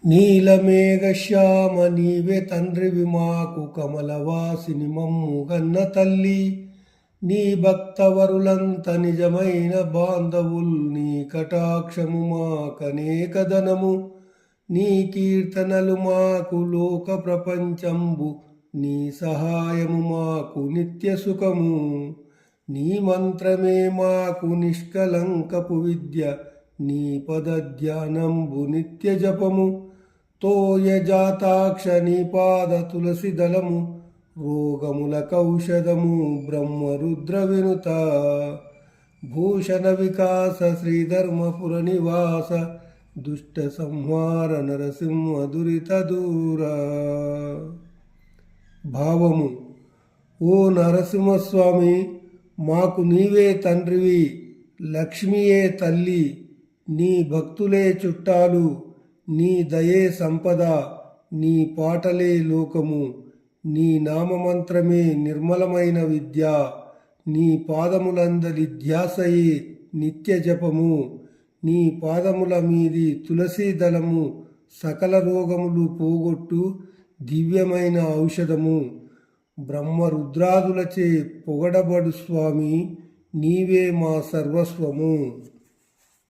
నీలమేఘశ్యామ నీవే తండ్రివి మాకు కమలవాసిని మమ్ము గన్న తల్లి నీ భక్తవరులంత నిజమైన బాంధవుల్ నీ కటాక్షము మాకనేకదనము నీ కీర్తనలు మాకు లోక ప్రపంచంబు నీ సహాయము మాకు నిత్య సుఖము నీ మంత్రమే మాకు నిష్కలంకపు విద్య నీ పదధ్యానంబు నిత్య జపము తోయజాతాక్ష నీ పాద తులసి దళము రోగముల కౌషధము బ్రహ్మరుద్ర వినుత భూషణ వికాస శ్రీధర్మపుర నివాస దుష్ట సంహార నరసింహ దురిత దూర. భావము: ఓ నరసింహస్వామి, మాకు నీవే తండ్రివి, లక్ష్మియే తల్లి, నీ భక్తులే చుట్టాలు, నీ దయే సంపద, నీ పాటలే లోకము, నీ నామమంత్రమే నిర్మలమైన విద్య, నీ పాదములందలి ధ్యాసయే నిత్య జపము, నీ పాదముల మీది తులసీ దళము సకల రోగములు పోగొట్టు దివ్యమైన ఔషధము. బ్రహ్మరుద్రాదులచే పొగడబడు స్వామి, నీవే మా సర్వస్వము.